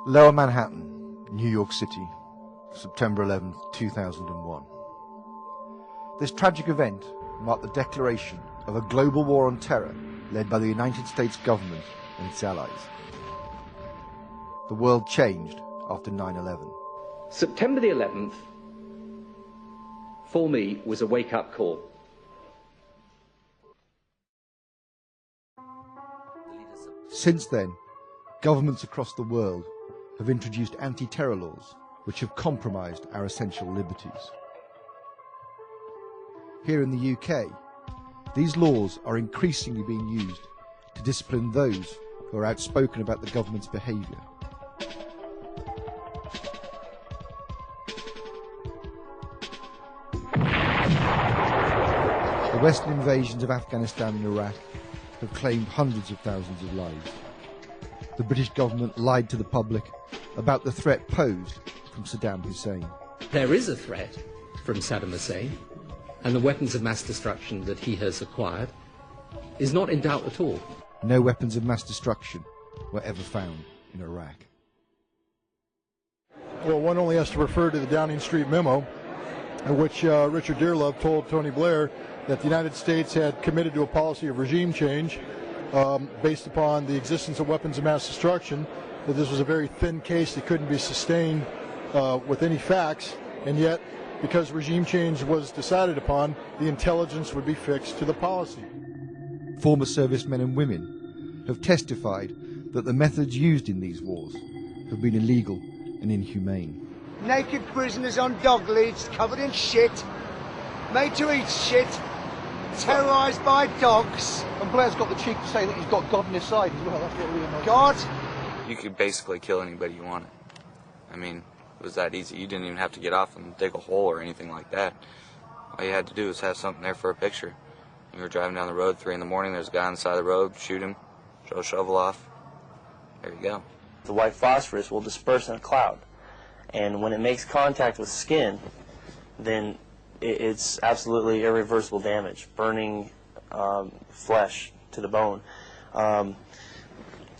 Lower Manhattan, New York City, September 11, 2001. This tragic event marked the declaration of a global war on terror led by the United States government and its allies. The world changed after 9/11. September the 11th, for me, was a wake-up call. Since then, governments across the world have introduced anti-terror laws which have compromised our essential liberties. Here in the UK, these laws are increasingly being used to discipline those who are outspoken about the government's behaviour. The Western invasions of Afghanistan and Iraq have claimed hundreds of thousands of lives. The British government lied to the public about the threat posed from Saddam Hussein. There is a threat from Saddam Hussein, and the weapons of mass destruction that he has acquired is not in doubt at all. No weapons of mass destruction were ever found in Iraq. Well, one only has to refer to the Downing Street memo, in which Richard Dearlove told Tony Blair that the United States had committed to a policy of regime change based upon the existence of weapons of mass destruction, that this was a very thin case that couldn't be sustained with any facts, and yet, because regime change was decided upon, the intelligence would be fixed to the policy. Former servicemen and women have testified that the methods used in these wars have been illegal and inhumane. Naked prisoners on dog leads, covered in shit, made to eat shit, terrorised by dogs. And Blair's got the cheek to say that he's got God on his side as well. That's what really annoys me. God? You could basically kill anybody you wanted. I mean, it was that easy. You didn't even have to get off and dig a hole or anything like that. All you had to do was have something there for a picture. You were driving down the road 3 in the morning, there's a guy on the side of the road, shoot him, throw a shovel off. There you go. The white phosphorus will disperse in a cloud, and when it makes contact with skin, then it's absolutely irreversible damage, burning flesh to the bone.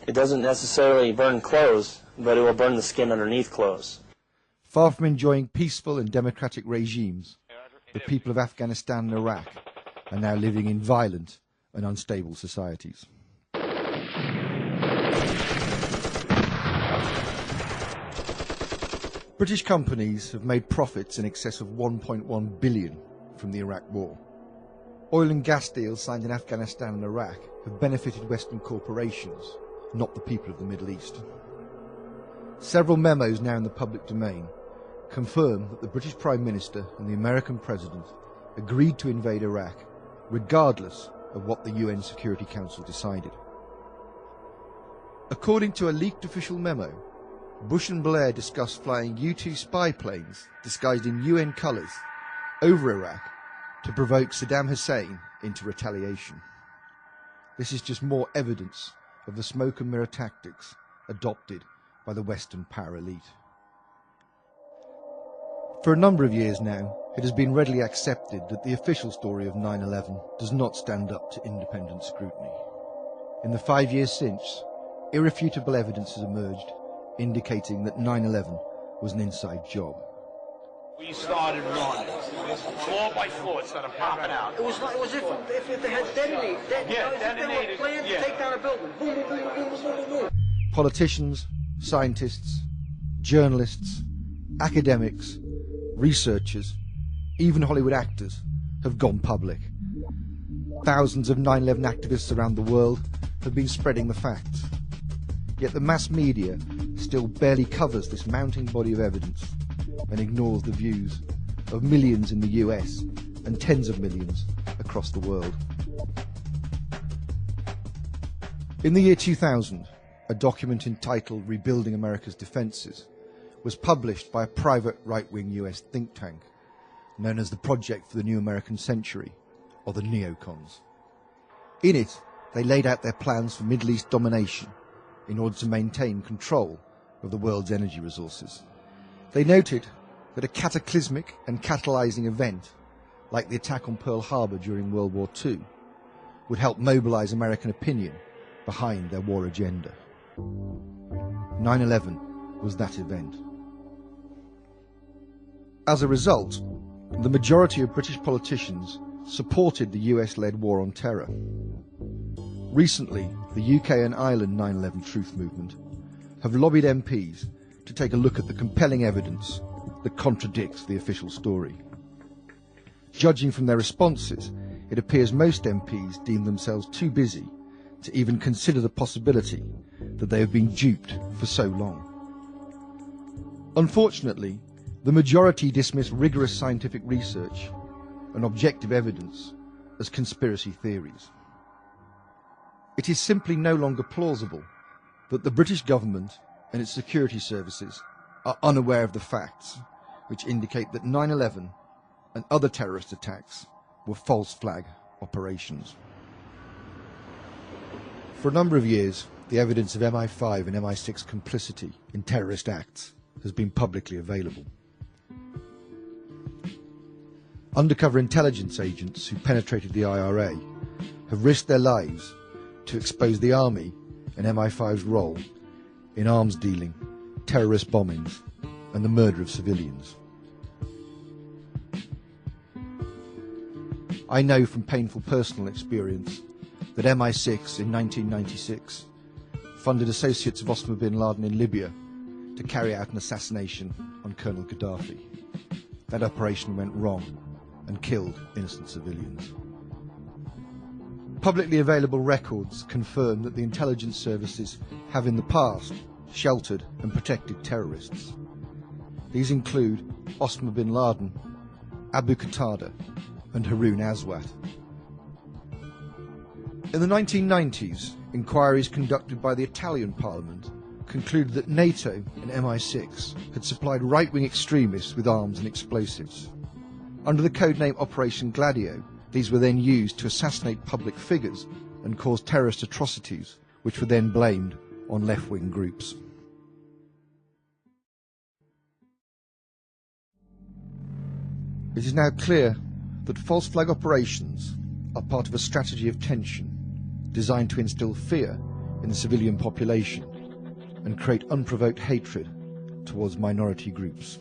It doesn't necessarily burn clothes, but it will burn the skin underneath clothes. Far from enjoying peaceful and democratic regimes, the people of Afghanistan and Iraq are now living in violent and unstable societies. British companies have made profits in excess of 1.1 billion from the Iraq War. Oil and gas deals signed in Afghanistan and Iraq have benefited Western corporations, not the people of the Middle East. Several memos now in the public domain confirm that the British Prime Minister and the American President agreed to invade Iraq regardless of what the UN Security Council decided. According to a leaked official memo, Bush and Blair discussed flying U-2 spy planes disguised in UN colours over Iraq to provoke Saddam Hussein into retaliation. This is just more evidence of the smoke and mirror tactics adopted by the Western power elite. For a number of years now, it has been readily accepted that the official story of 9/11 does not stand up to independent scrutiny. In the 5 years since, irrefutable evidence has emerged indicating that 9/11 was an inside job. We started running. Floor by floor, it started popping out. It was like, it was if they had detonated. They were planning to take down a building. Boom, boom, boom, boom, boom, boom, boom. Politicians, scientists, journalists, academics, researchers, even Hollywood actors have gone public. Thousands of 9/11 activists around the world have been spreading the facts. Yet the mass media still barely covers this mounting body of evidence and ignores the views of millions in the US and tens of millions across the world. In the year 2000, a document entitled Rebuilding America's Defenses was published by a private right-wing US think tank known as the Project for the New American Century, or the Neocons. In it, they laid out their plans for Middle East domination in order to maintain control of the world's energy resources. They noted that a cataclysmic and catalyzing event, like the attack on Pearl Harbor during World War II, would help mobilize American opinion behind their war agenda. 9/11 was that event. As a result, the majority of British politicians supported the US-led war on terror. Recently, the UK and Ireland 9/11 Truth Movement have lobbied MPs to take a look at the compelling evidence that contradicts the official story. Judging from their responses, it appears most MPs deem themselves too busy to even consider the possibility that they have been duped for so long. Unfortunately, the majority dismiss rigorous scientific research and objective evidence as conspiracy theories. It is simply no longer plausible that the British government and its security services are unaware of the facts which indicate that 9/11 and other terrorist attacks were false flag operations. For a number of years, the evidence of MI5 and MI6 complicity in terrorist acts has been publicly available. Undercover intelligence agents who penetrated the IRA have risked their lives to expose the army and MI5's role in arms dealing, terrorist bombings, and the murder of civilians. I know from painful personal experience that MI6 in 1996 funded associates of Osama bin Laden in Libya to carry out an assassination on Colonel Gaddafi. That operation went wrong and killed innocent civilians. Publicly available records confirm that the intelligence services have in the past sheltered and protected terrorists. These include Osama bin Laden, Abu Qatada, and Haroun Aswat. In the 1990s, inquiries conducted by the Italian Parliament concluded that NATO and MI6 had supplied right-wing extremists with arms and explosives. Under the codename Operation Gladio, these were then used to assassinate public figures and cause terrorist atrocities, which were then blamed on left-wing groups. It is now clear that false flag operations are part of a strategy of tension designed to instill fear in the civilian population and create unprovoked hatred towards minority groups.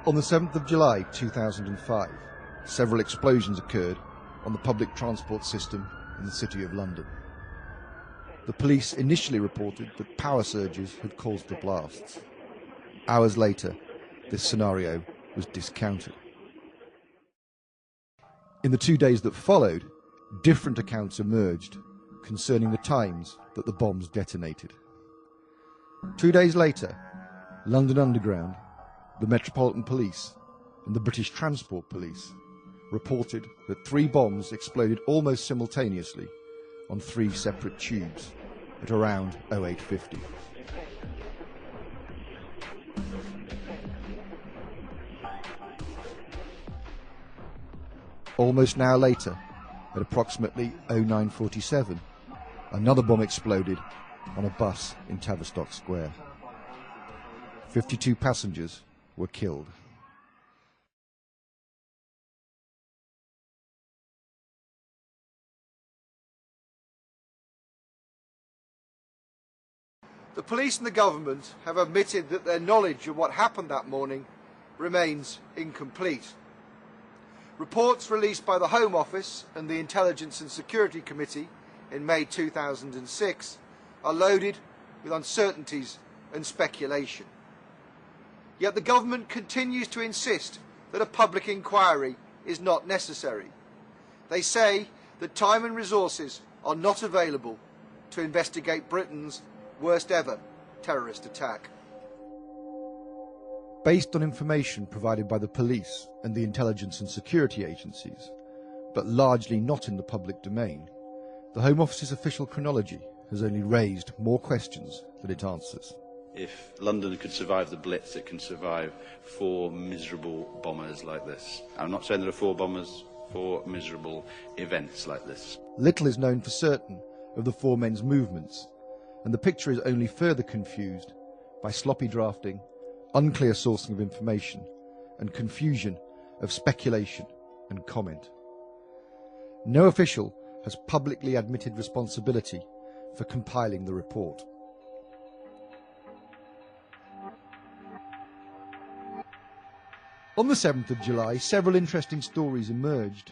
On the 7th of July 2005, several explosions occurred on the public transport system in the City of London. The police initially reported that power surges had caused the blasts. Hours later, this scenario was discounted. In the 2 days that followed, different accounts emerged concerning the times that the bombs detonated. 2 days later, London Underground, the Metropolitan Police and the British Transport Police reported that 3 bombs exploded almost simultaneously on 3 separate tubes at around 0850. Almost an hour later, at approximately 0947, another bomb exploded on a bus in Tavistock Square. 52 passengers were killed. The police and the government have admitted that their knowledge of what happened that morning remains incomplete. Reports released by the Home Office and the Intelligence and Security Committee in May 2006 are loaded with uncertainties and speculation. Yet the government continues to insist that a public inquiry is not necessary. They say that time and resources are not available to investigate Britain's worst ever terrorist attack. Based on information provided by the police and the intelligence and security agencies, but largely not in the public domain, the Home Office's official chronology has only raised more questions than it answers. If London could survive the Blitz, it can survive 4 miserable bombers like this. I'm not saying there are 4 bombers, 4 miserable events like this. Little is known for certain of the 4 men's movements and the picture is only further confused by sloppy drafting, unclear sourcing of information, and confusion of speculation and comment. No official has publicly admitted responsibility for compiling the report. On the 7th of July, several interesting stories emerged.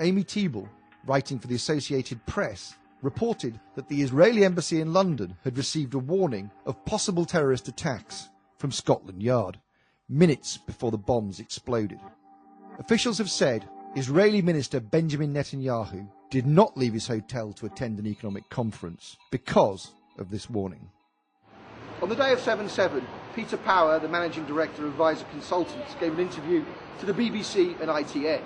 Amy Teeble, writing for the Associated Press, reported that the Israeli embassy in London had received a warning of possible terrorist attacks from Scotland Yard, minutes before the bombs exploded. Officials have said Israeli Minister Benjamin Netanyahu did not leave his hotel to attend an economic conference because of this warning. On the day of 7/7, Peter Power, the managing director of Visor Consultants, gave an interview to the BBC and ITN.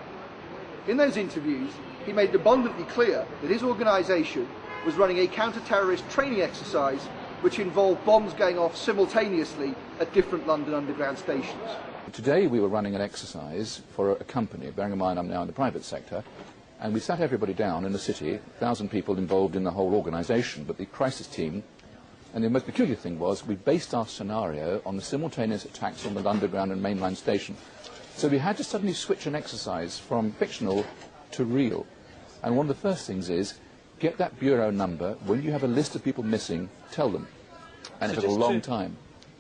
In those interviews, he made abundantly clear that his organisation was running a counter-terrorist training exercise which involved bombs going off simultaneously at different London Underground stations. Today we were running an exercise for a company, bearing in mind I'm now in the private sector, and we sat everybody down in the city, 1,000 people involved in the whole organisation, but the crisis team, and the most peculiar thing was we based our scenario on the simultaneous attacks on the Underground and mainline station. So we had to suddenly switch an exercise from fictional to real. And one of the first things is, get that bureau number. When you have a list of people missing, tell them. And so it took a long time.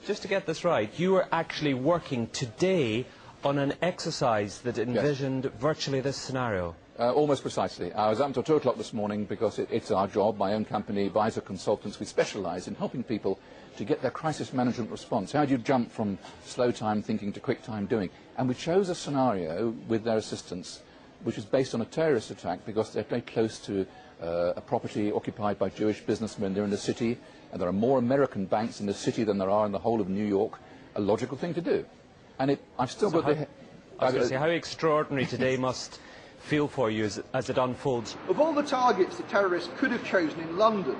Just to get this right, you were actually working today on an exercise that envisioned virtually this scenario. Almost precisely. I was up until 2 o'clock this morning because it's our job, my own company, Visor Consultants. We specialise in helping people to get their crisis management response. How do you jump from slow time thinking to quick time doing? And we chose a scenario with their assistance which is based on a terrorist attack because they're very close to a property occupied by Jewish businessmen. They're in the city, and there are more American banks in the city than there are in the whole of New York. A logical thing to do. And I've still got the... I was going to say, how extraordinary today must feel for you as it unfolds. Of all the targets the terrorists could have chosen in London,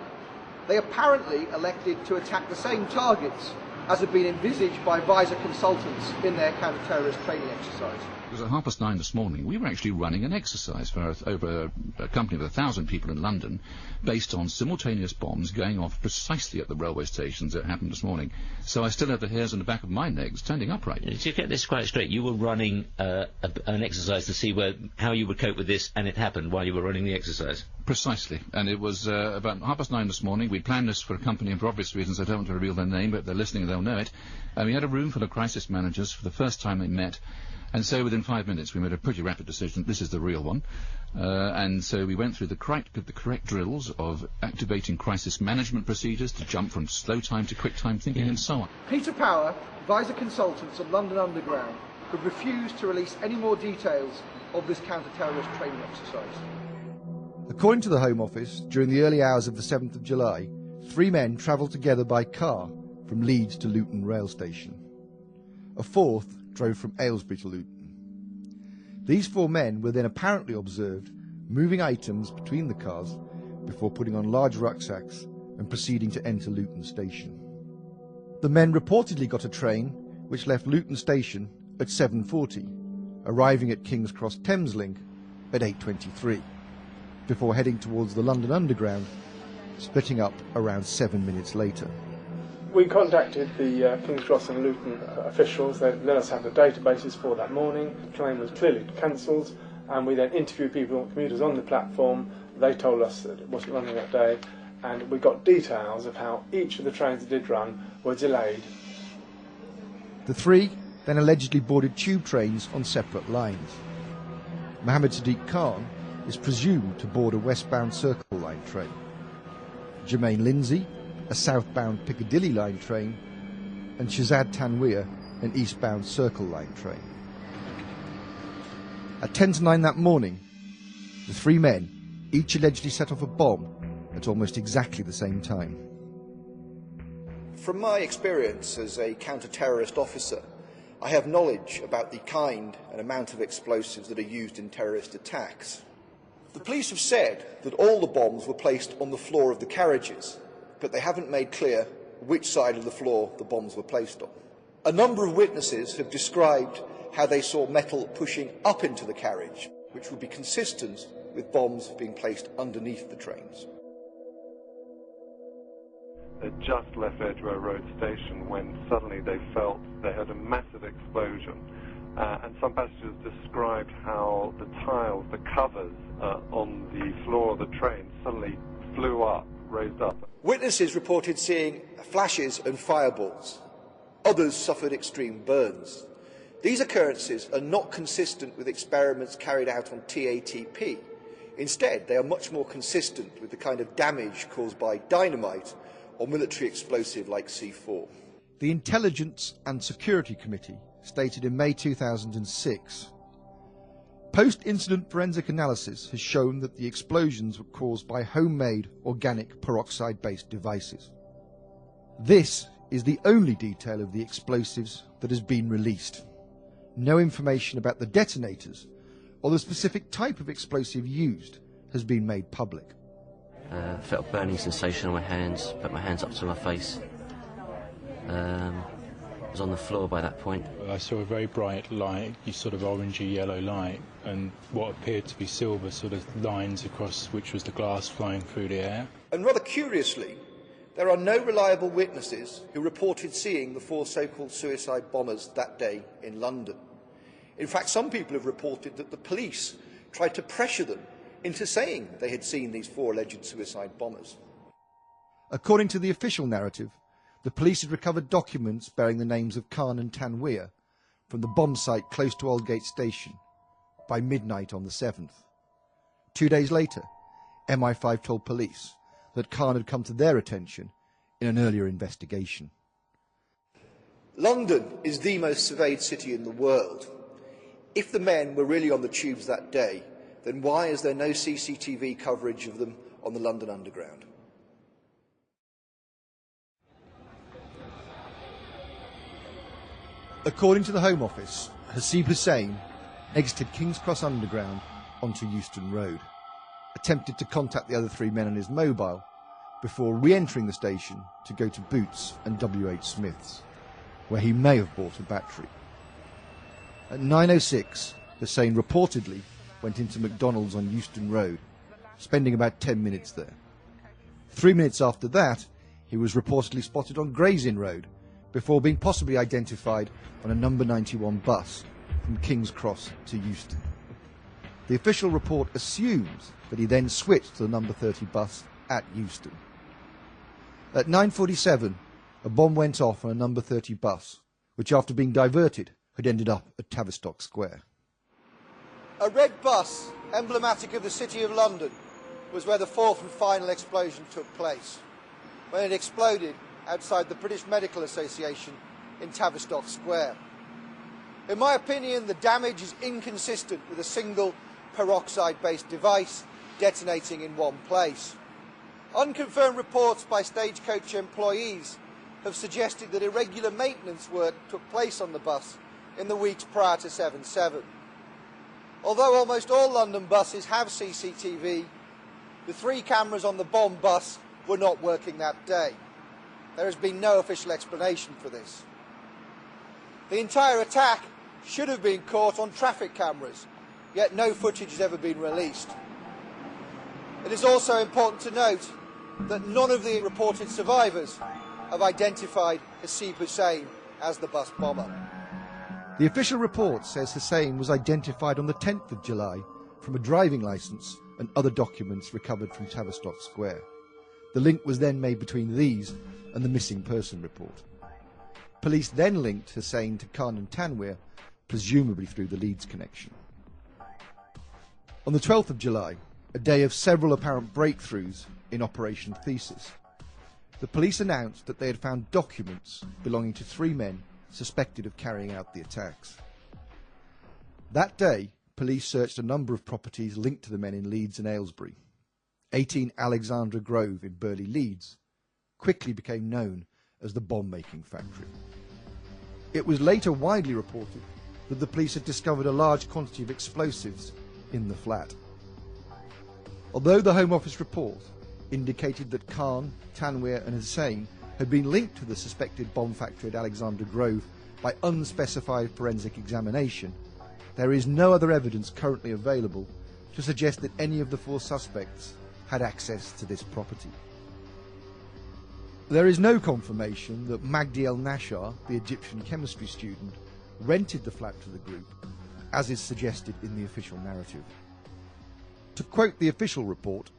they apparently elected to attack the same targets as had been envisaged by Visor Consultants in their counter-terrorist training exercise. It was at 9:30 this morning. We were actually running an exercise for over a company of 1,000 people in London based on simultaneous bombs going off precisely at the railway stations that happened this morning. So I still have the hairs on the back of my legs standing upright. To get this quite straight, you were running an exercise to see how you would cope with this, and it happened while you were running the exercise? Precisely. And it was about 9:30 this morning. We planned this for a company, and for obvious reasons I don't want to reveal their name, but if they're listening they'll know it. And we had a room full of crisis managers for the first time they met. And so within 5 minutes we made a pretty rapid decision. This is the real one. And so we went through the correct drills of activating crisis management procedures to jump from slow time to quick time thinking and so on. Peter Power, Visor Consultants and London Underground have refused to release any more details of this counter-terrorist training exercise. According to the Home Office, during the early hours of the 7th of July, 3 men travelled together by car from Leeds to Luton rail station. A fourth drove from Aylesbury to Luton. These 4 men were then apparently observed moving items between the cars before putting on large rucksacks and proceeding to enter Luton station. The men reportedly got a train which left Luton station at 7:40, arriving at King's Cross Thameslink at 8:23, before heading towards the London Underground, splitting up around 7 minutes later. We contacted the King's Cross and Luton officials. They let us have the databases for that morning. The train was clearly cancelled, and we then interviewed commuters on the platform. They told us that it wasn't running that day, and we got details of how each of the trains that did run were delayed. The 3 then allegedly boarded tube trains on separate lines. Mohammed Sadiq Khan is presumed to board a westbound Circle Line train. Jermaine Lindsay, a southbound Piccadilly Line train, and Shazad Tanweer, an eastbound Circle Line train. At 9:10 that morning, the 3 men each allegedly set off a bomb at almost exactly the same time. From my experience as a counter-terrorist officer, I have knowledge about the kind and amount of explosives that are used in terrorist attacks. The police have said that all the bombs were placed on the floor of the carriages, but they haven't made clear which side of the floor the bombs were placed on. A number of witnesses have described how they saw metal pushing up into the carriage, which would be consistent with bombs being placed underneath the trains. had just left Edgware Road Station when suddenly they felt they had a massive explosion. And some passengers described how the tiles, the covers on the floor of the train suddenly flew up, raised up. Witnesses reported seeing flashes and fireballs. Others suffered extreme burns. These occurrences are not consistent with experiments carried out on TATP. Instead, they are much more consistent with the kind of damage caused by dynamite or military explosive like C4. The Intelligence and Security Committee stated in May 2006, post-incident forensic analysis has shown that the explosions were caused by homemade organic peroxide-based devices. This is the only detail of the explosives that has been released. No information about the detonators or the specific type of explosive used has been made public. Felt a burning sensation on my hands, put my hands up to my face. I was on the floor by that point. I saw a very bright light, sort of orangey yellow light, and what appeared to be silver sort of lines across which was the glass flying through the air. And rather curiously, there are no reliable witnesses who reported seeing the 4 so-called suicide bombers that day in London. In fact, some people have reported that the police tried to pressure them into saying they had seen these 4 alleged suicide bombers. According to the official narrative, the police had recovered documents bearing the names of Khan and Tanweer from the bomb site close to Aldgate Station by midnight on the 7th. 2 days later, MI5 told police that Khan had come to their attention in an earlier investigation. London is the most surveyed city in the world. If the men were really on the tubes that day, then why is there no CCTV coverage of them on the London Underground? According to the Home Office, Hasib Hussain exited King's Cross Underground onto Euston Road, attempted to contact the other 3 men on his mobile before re-entering the station to go to Boots and W.H. Smith's, where he may have bought a battery. At 9:06, Hussain reportedly went into McDonald's on Euston Road, spending about 10 minutes there. 3 minutes after that, he was reportedly spotted on Gray's Inn Road, before being possibly identified on a number 91 bus from King's Cross to Euston. The official report assumes that he then switched to the number 30 bus at Euston. At 9:47, a bomb went off on a number 30 bus, which after being diverted had ended up at Tavistock Square. A red bus, emblematic of the City of London, was where the 4th and final explosion took place, when it exploded outside the British Medical Association in Tavistock Square. In my opinion, the damage is inconsistent with a single peroxide-based device detonating in one place. Unconfirmed reports by Stagecoach employees have suggested that irregular maintenance work took place on the bus in the weeks prior to 7/7. Although almost all London buses have CCTV, the 3 cameras on the bomb bus were not working that day. There has been no official explanation for this. The entire attack should have been caught on traffic cameras, yet no footage has ever been released. It is also important to note that none of the reported survivors have identified Hasib Hussain as the bus bomber. The official report says Hussain was identified on the 10th of July from a driving licence and other documents recovered from Tavistock Square. The link was then made between these and the missing person report. Police then linked Hussain to Khan and Tanweer, presumably through the Leeds connection. On the 12th of July, a day of several apparent breakthroughs in Operation Thesis, the police announced that they had found documents belonging to 3 men suspected of carrying out the attacks. That day, police searched a number of properties linked to the men in Leeds and Aylesbury. 18 Alexandra Grove in Burley, Leeds, quickly became known as the bomb-making factory. It was later widely reported that the police had discovered a large quantity of explosives in the flat. Although the Home Office report indicated that Khan, Tanweer and Hussain had been linked to the suspected bomb factory at Alexandra Grove by unspecified forensic examination, there is no other evidence currently available to suggest that any of the 4 suspects had access to this property. There is no confirmation that Magdi el-Nashar, the Egyptian chemistry student, rented the flat to the group, as is suggested in the official narrative. To quote the official report,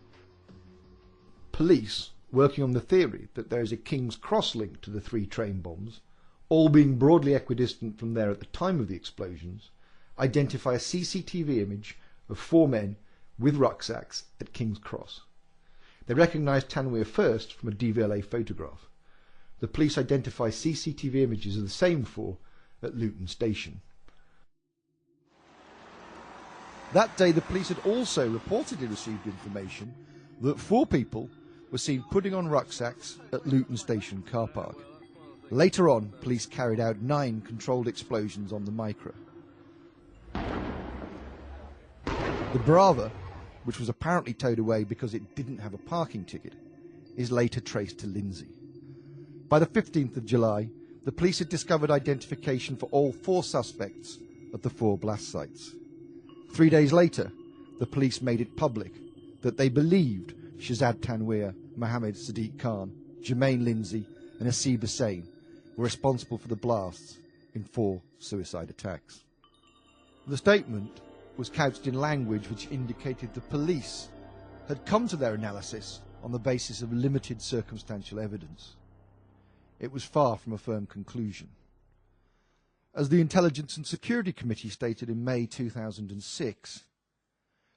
police, working on the theory that there is a King's Cross link to the 3 train bombs, all being broadly equidistant from there at the time of the explosions, identify a CCTV image of 4 men with rucksacks at King's Cross. They recognise Tanweer first from a DVLA photograph. The police identify CCTV images of the same 4 at Luton Station. That day the police had also reportedly received information that 4 people were seen putting on rucksacks at Luton Station car park. Later on, police carried out 9 controlled explosions on the Micra. The Brava, which was apparently towed away because it didn't have a parking ticket, is later traced to Lindsay. By the 15th of July, the police had discovered identification for all 4 suspects at the 4 blast sites. 3 days later, the police made it public that they believed Shahzad Tanweer, Mohammed Sadiq Khan, Jermaine Lindsay and Hasib Hussain were responsible for the blasts in 4 suicide attacks. The statement was couched in language which indicated the police had come to their analysis on the basis of limited circumstantial evidence. It was far from a firm conclusion. As the Intelligence and Security Committee stated in May 2006,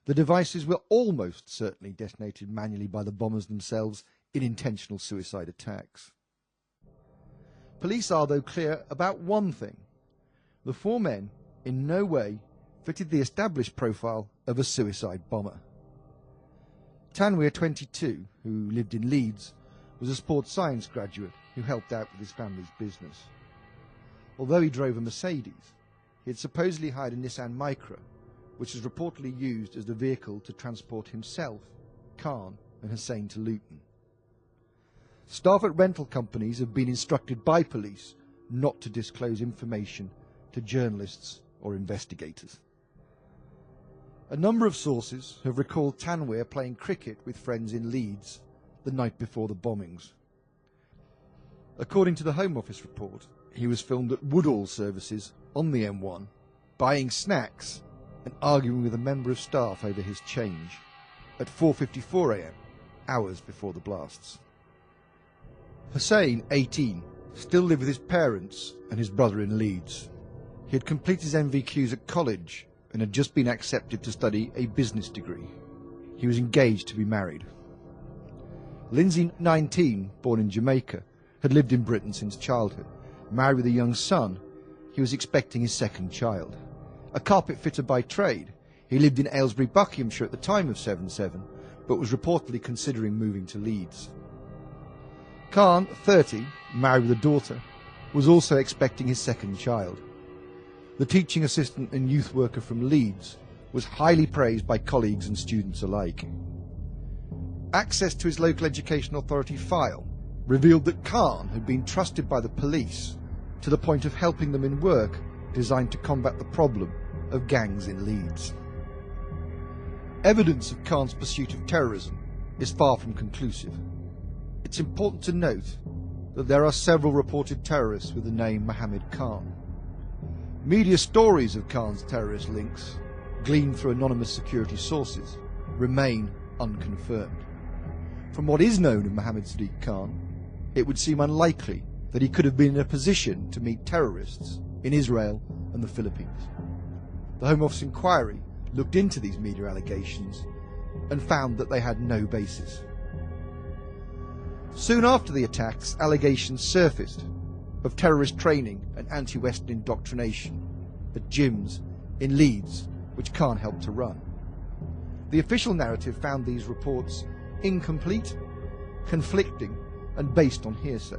the devices were almost certainly detonated manually by the bombers themselves in intentional suicide attacks. Police are, though, clear about one thing. The 4 men in no way fitted the established profile of a suicide bomber. Tanweer, 22, who lived in Leeds, was a sports science graduate who helped out with his family's business. Although he drove a Mercedes, he had supposedly hired a Nissan Micra, which was reportedly used as the vehicle to transport himself, Khan and Hussain to Luton. Staff at rental companies have been instructed by police not to disclose information to journalists or investigators. A number of sources have recalled Tanweer playing cricket with friends in Leeds the night before the bombings. According to the Home Office report, he was filmed at Woodall services on the M1, buying snacks and arguing with a member of staff over his change at 4:54 a.m, hours before the blasts. Hussain, 18, still lived with his parents and his brother in Leeds. He had completed his MVQs at college and had just been accepted to study a business degree. He was engaged to be married. Lindsay, 19, born in Jamaica, had lived in Britain since childhood. Married with a young son, he was expecting his 2nd child. A carpet fitter by trade, he lived in Aylesbury, Buckinghamshire at the time of 7/7, but was reportedly considering moving to Leeds. Khan, 30, married with a daughter, was also expecting his 2nd child. The teaching assistant and youth worker from Leeds was highly praised by colleagues and students alike. Access to his local education authority file revealed that Khan had been trusted by the police to the point of helping them in work designed to combat the problem of gangs in Leeds. Evidence of Khan's pursuit of terrorism is far from conclusive. It's important to note that there are several reported terrorists with the name Mohammed Khan. Media stories of Khan's terrorist links, gleaned through anonymous security sources, remain unconfirmed. From what is known of Mohammed Sadiq Khan, it would seem unlikely that he could have been in a position to meet terrorists in Israel and the Philippines. The Home Office inquiry looked into these media allegations and found that they had no basis. Soon after the attacks, allegations surfaced of terrorist training and anti-Western indoctrination at gyms in Leeds, which Khan helped to run. The official narrative found these reports incomplete, conflicting, and based on hearsay.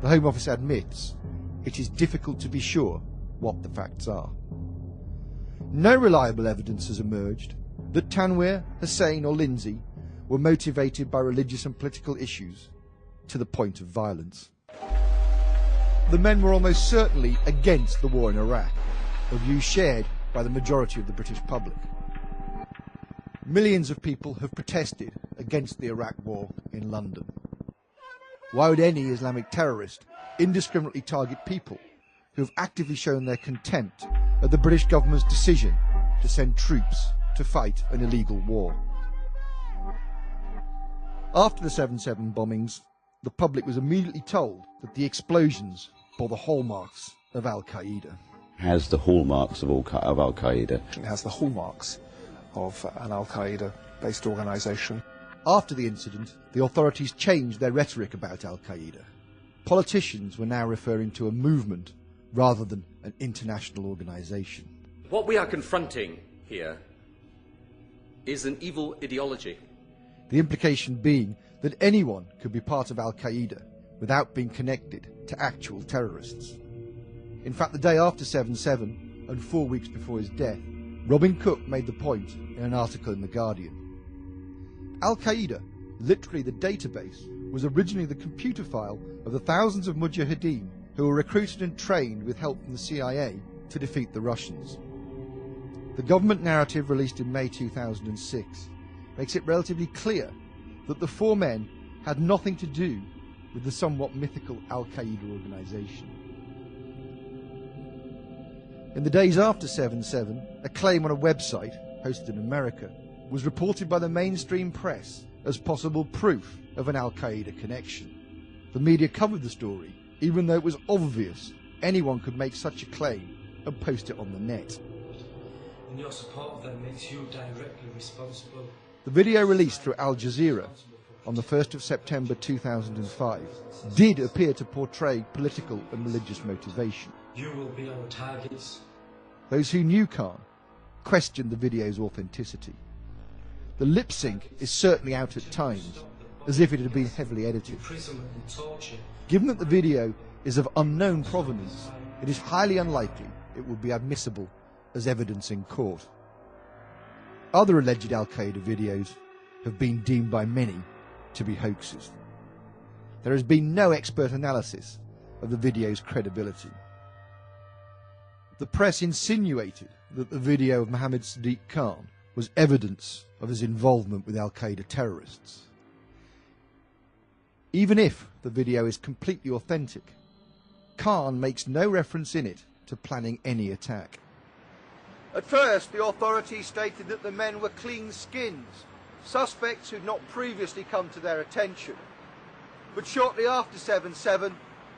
The Home Office admits it is difficult to be sure what the facts are. No reliable evidence has emerged that Tanweer, Hussain or Lindsay were motivated by religious and political issues to the point of violence. The men were almost certainly against the war in Iraq, a view shared by the majority of the British public. Millions of people have protested against the Iraq war in London. Why would any Islamic terrorist indiscriminately target people who have actively shown their contempt at the British government's decision to send troops to fight an illegal war? After the 7/7 bombings, the public was immediately told that the explosions bore the hallmarks of Al-Qaeda. Has the hallmarks of Al-Qaeda. It has the hallmarks of an Al-Qaeda-based organisation. After the incident, the authorities changed their rhetoric about Al-Qaeda. Politicians were now referring to a movement rather than an international organisation. What we are confronting here is an evil ideology. The implication being that anyone could be part of Al-Qaeda without being connected to actual terrorists. In fact, the day after 7/7, and 4 weeks before his death, Robin Cook made the point in an article in The Guardian. Al-Qaeda, literally the database, was originally the computer file of the thousands of mujahideen who were recruited and trained with help from the CIA to defeat the Russians. The government narrative released in May 2006 makes it relatively clear that the four men had nothing to do with the somewhat mythical Al-Qaeda organisation. In the days after 7/7, a claim on a website, hosted in America, was reported by the mainstream press as possible proof of an Al-Qaeda connection. The media covered the story, even though it was obvious anyone could make such a claim and post it on the net. And your support of them makes you directly responsible. The video released through Al Jazeera on the 1st of September 2005 did appear to portray political and religious motivation. You will be our targets. Those who knew Khan questioned the video's authenticity. The lip sync is certainly out at times, as if it had been heavily edited. Given that the video is of unknown provenance, it is highly unlikely it would be admissible as evidence in court. Other alleged Al-Qaeda videos have been deemed by many to be hoaxes. There has been no expert analysis of the video's credibility. The press insinuated that the video of Mohammed Sadiq Khan was evidence of his involvement with Al-Qaeda terrorists. Even if the video is completely authentic, Khan makes no reference in it to planning any attack. At first, the authorities stated that the men were clean skins, suspects who'd not previously come to their attention. But shortly after 7/7,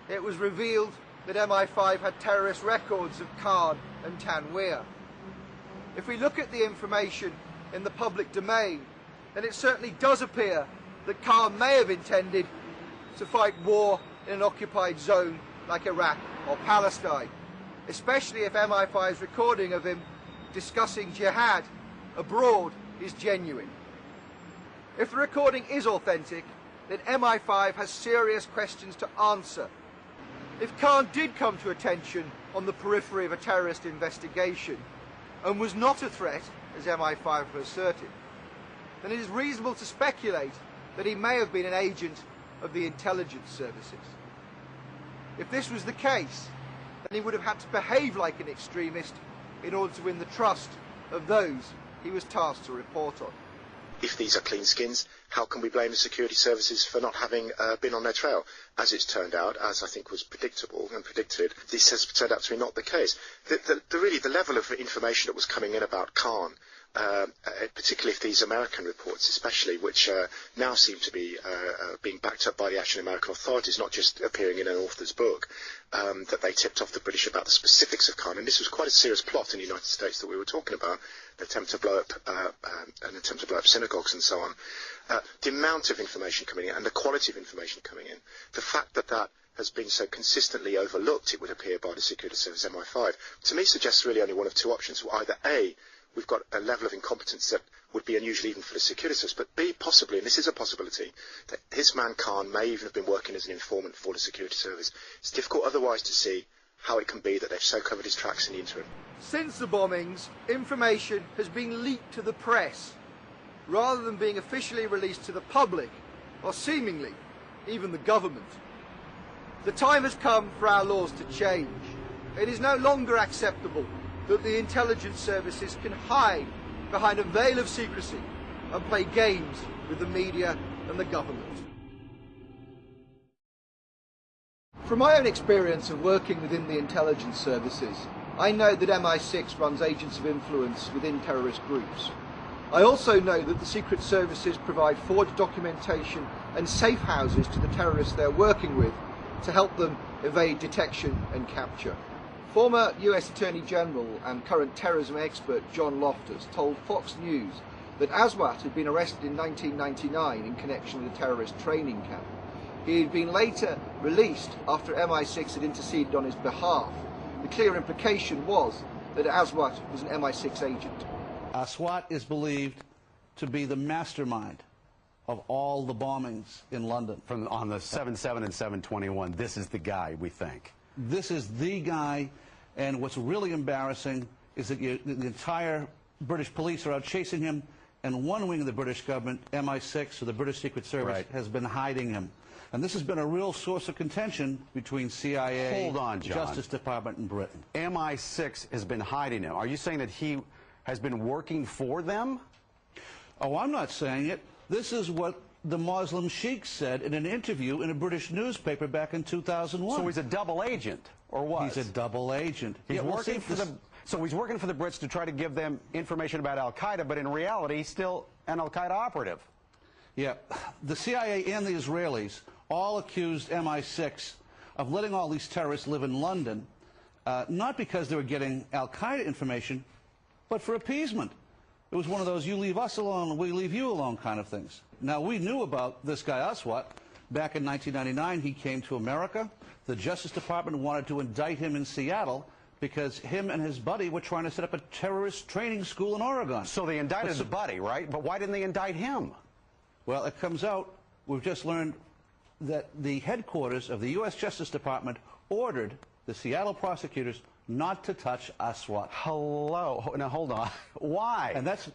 it was revealed that MI5 had terrorist records of Khan and Tanweer. If we look at the information in the public domain, then it certainly does appear that Khan may have intended to fight war in an occupied zone like Iraq or Palestine, especially if MI5's recording of him discussing jihad abroad is genuine. If the recording is authentic, then MI5 has serious questions to answer. If Khan did come to attention on the periphery of a terrorist investigation and was not a threat, as MI5 have asserted, then it is reasonable to speculate that he may have been an agent of the intelligence services. If this was the case, then he would have had to behave like an extremist in order to win the trust of those he was tasked to report on. If these are clean skins, how can we blame the security services for not having been on their trail? As it's turned out, as I think was predictable and predicted, this has turned out to be not the case. Really, the level of information that was coming in about Khan, particularly if these American reports especially, which now seem to be being backed up by the actual American authorities, not just appearing in an author's book, that they tipped off the British about the specifics of Khan. And this was quite a serious plot in the United States that we were talking about, an attempt to blow up synagogues and so on. The amount of information coming in and the quality of information coming in, the fact that that has been so consistently overlooked, it would appear, by the security service MI5, to me suggests really only one of two options. Either A, we've got a level of incompetence that would be unusual even for the security service, but B, possibly, and this is a possibility, that his man Khan may even have been working as an informant for the security service. It's difficult otherwise to see how it can be that they've so covered his tracks in the interim. Since the bombings, information has been leaked to the press, rather than being officially released to the public, or seemingly, even the government. The time has come for our laws to change. It is no longer acceptable that the intelligence services can hide behind a veil of secrecy and play games with the media and the government. From my own experience of working within the intelligence services, I know that MI6 runs agents of influence within terrorist groups. I also know that the secret services provide forged documentation and safe houses to the terrorists they're working with to help them evade detection and capture. Former US Attorney General and current terrorism expert John Loftus told Fox News that Aswat had been arrested in 1999 in connection with a terrorist training camp. He had been later released after MI6 had interceded on his behalf. The clear implication was that Aswat was an MI6 agent. Aswat is believed to be the mastermind of all the bombings in London. On the 7/7 and 7/21, this is the guy, we think. This is the guy, and what's really embarrassing is that the entire British police are out chasing him, and one wing of the British government, MI6, or the British Secret Service, has been hiding him. And this has been a real source of contention between CIA, Hold on, the John. Justice Department, and Britain. MI6 has been hiding him. Are you saying that he has been working for them? Oh, I'm not saying it. This is what the Muslim sheikh said in an interview in a British newspaper back in 2001. So he's a double agent, or what? He's a double agent. He's Yeah, working for the... So he's working for the Brits to try to give them information about Al-Qaeda, but in reality, he's still an Al-Qaeda operative. Yeah, the CIA and the Israelis all accused MI6 of letting all these terrorists live in London, not because they were getting Al-Qaeda information, but for appeasement. It was one of those you leave us alone, we leave you alone kind of things. Now, we knew about this guy Aswat. Back in 1999, he came to America. The Justice Department wanted to indict him in Seattle because him and his buddy were trying to set up a terrorist training school in Oregon. So they indicted his buddy, right? But why didn't they indict him? Well, it comes out, we've just learned that the headquarters of the U.S. Justice Department ordered the Seattle prosecutors not to touch Aswat. Hello. Now, hold on. Why? And that's,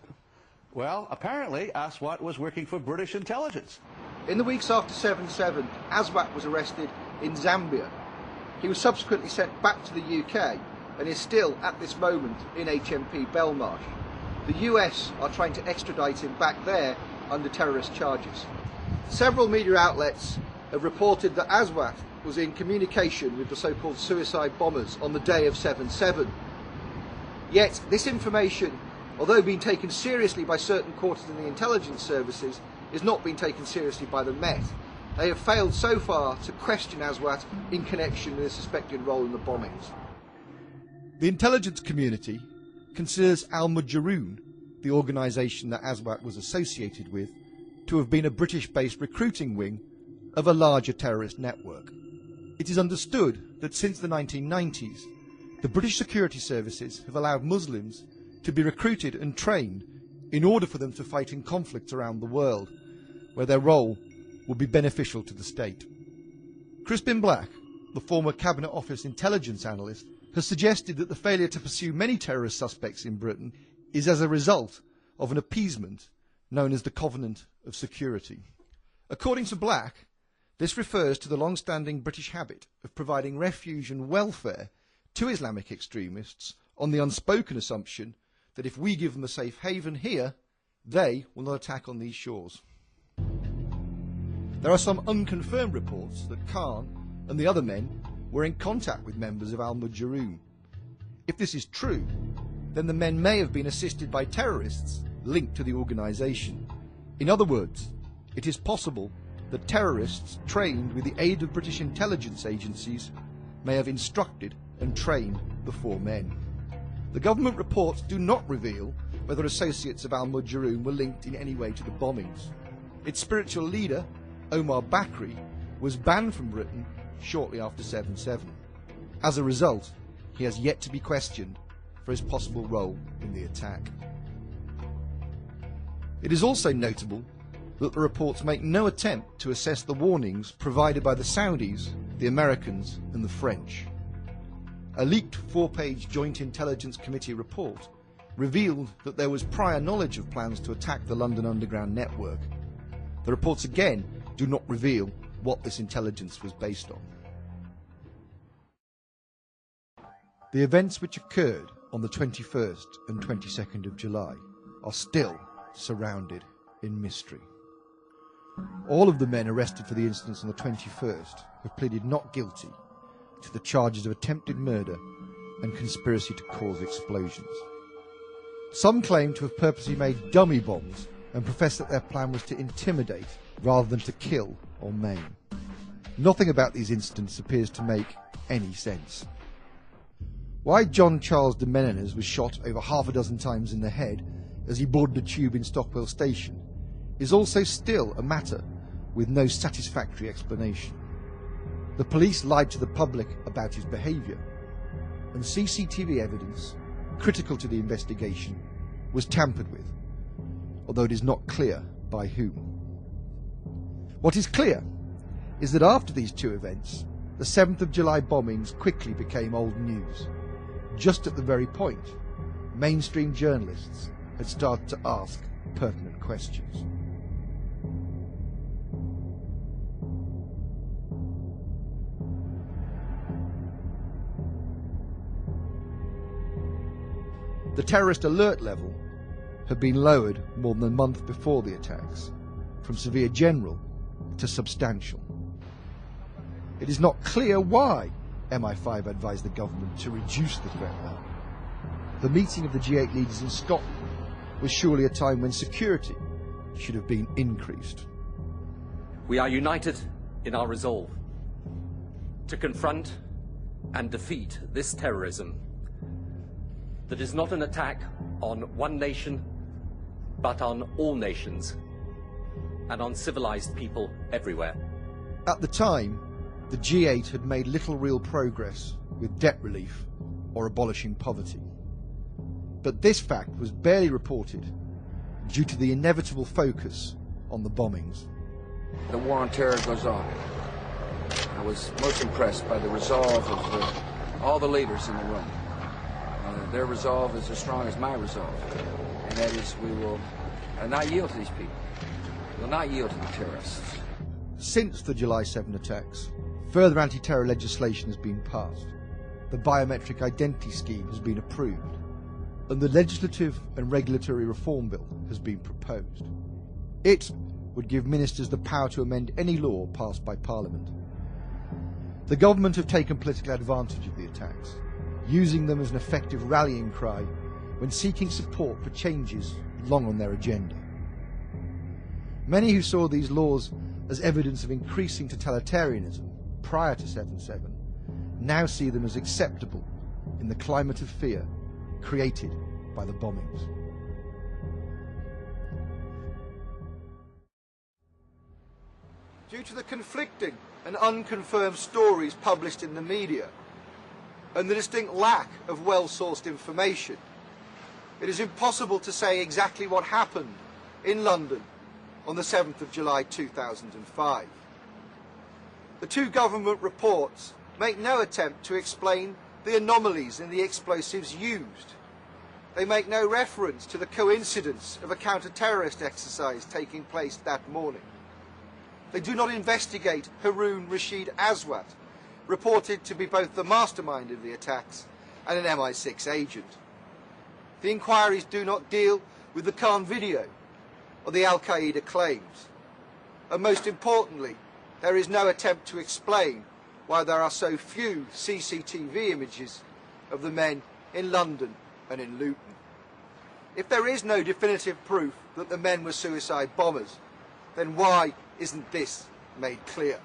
well, apparently Aswat was working for British intelligence. In the weeks after 7/7, Aswat was arrested in Zambia. He was subsequently sent back to the UK and is still, at this moment, in HMP Belmarsh. The US are trying to extradite him back there under terrorist charges. Several media outlets have reported that Aswat was in communication with the so-called suicide bombers on the day of 7/7. Yet this information, although being taken seriously by certain quarters in the intelligence services, is not being taken seriously by the Met. They have failed so far to question Aswat in connection with his suspected role in the bombings. The intelligence community considers Al-Mujahideen, the organisation that Aswat was associated with, to have been a British-based recruiting wing of a larger terrorist network. It is understood that since the 1990s, the British security services have allowed Muslims to be recruited and trained in order for them to fight in conflicts around the world, where their role would be beneficial to the state. Crispin Black, the former Cabinet Office intelligence analyst, has suggested that the failure to pursue many terrorist suspects in Britain is as a result of an appeasement known as the Covenant of Security. According to Black, this refers to the long-standing British habit of providing refuge and welfare to Islamic extremists on the unspoken assumption that if we give them a safe haven here, they will not attack on these shores. There are some unconfirmed reports that Khan and the other men were in contact with members of Al-Mujahideen. If this is true, then the men may have been assisted by terrorists linked to the organisation. In other words, it is possible that terrorists trained with the aid of British intelligence agencies may have instructed and trained the four men. The government reports do not reveal whether associates of Al-Mujahideen were linked in any way to the bombings. Its spiritual leader, Omar Bakri, was banned from Britain shortly after 7/7. As a result, he has yet to be questioned for his possible role in the attack. It is also notable that the reports make no attempt to assess the warnings provided by the Saudis, the Americans and the French. A leaked 4-page Joint Intelligence Committee report revealed that there was prior knowledge of plans to attack the London Underground network. The reports again do not reveal what this intelligence was based on. The events which occurred on the 21st and 22nd of July are still surrounded in mystery. All of the men arrested for the incidents on the 21st have pleaded not guilty, to the charges of attempted murder and conspiracy to cause explosions. Some claim to have purposely made dummy bombs and profess that their plan was to intimidate rather than to kill or maim. Nothing about these incidents appears to make any sense. Why John Charles de Menendez was shot over half a dozen times in the head as he boarded a tube in Stockwell Station is also still a matter with no satisfactory explanation. The police lied to the public about his behaviour, and CCTV evidence, critical to the investigation, was tampered with, although it is not clear by whom. What is clear is that after these two events, the 7th of July bombings quickly became old news, just at the very point mainstream journalists had started to ask pertinent questions. The terrorist alert level had been lowered more than a month before the attacks, from severe general to substantial. It is not clear why MI5 advised the government to reduce the threat level. The meeting of the G8 leaders in Scotland was surely a time when security should have been increased. We are united in our resolve to confront and defeat this terrorism that is not an attack on one nation, but on all nations and on civilized people everywhere. At the time, the G8 had made little real progress with debt relief or abolishing poverty. But this fact was barely reported due to the inevitable focus on the bombings. The war on terror goes on. I was most impressed by the resolve of all the leaders in the room. Their resolve is as strong as my resolve, and that is we will not yield to these people. We will not yield to the terrorists. Since the July 7 attacks, further anti-terror legislation has been passed. The biometric identity scheme has been approved, and the legislative and regulatory reform bill has been proposed. It would give ministers the power to amend any law passed by Parliament. The government have taken political advantage of the attacks, using them as an effective rallying cry when seeking support for changes long on their agenda. Many who saw these laws as evidence of increasing totalitarianism prior to 7/7 now see them as acceptable in the climate of fear created by the bombings. Due to the conflicting and unconfirmed stories published in the media and the distinct lack of well-sourced information, it is impossible to say exactly what happened in London on the 7th of July 2005. The two government reports make no attempt to explain the anomalies in the explosives used. They make no reference to the coincidence of a counter-terrorist exercise taking place that morning. They do not investigate Haroon Rashid Aswat, reported to be both the mastermind of the attacks and an MI6 agent. The inquiries do not deal with the Khan video or the Al-Qaeda claims. And most importantly, there is no attempt to explain why there are so few CCTV images of the men in London and in Luton. If there is no definitive proof that the men were suicide bombers, then why isn't this made clear?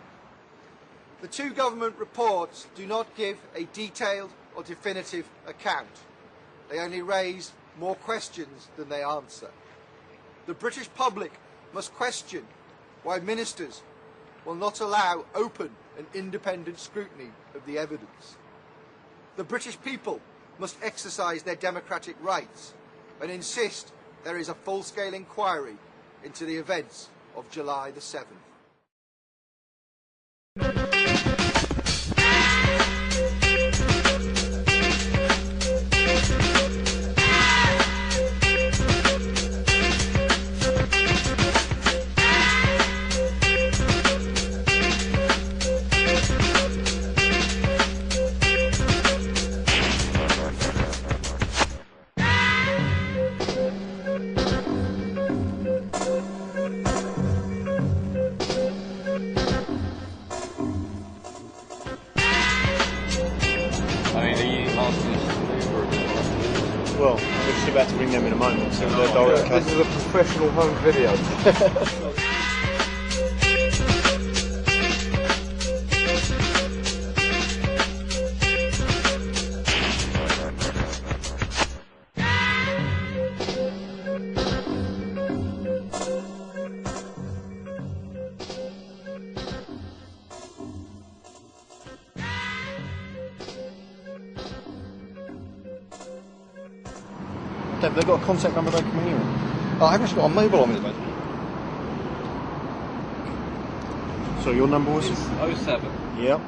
The two government reports do not give a detailed or definitive account. They only raise more questions than they answer. The British public must question why ministers will not allow open and independent scrutiny of the evidence. The British people must exercise their democratic rights and insist there is a full-scale inquiry into the events of July the 7th. moments in This is a professional home video. Have they got a contact number they can ring you on? I haven't actually got a mobile on me at the moment. So your number was? It's 07. Yep.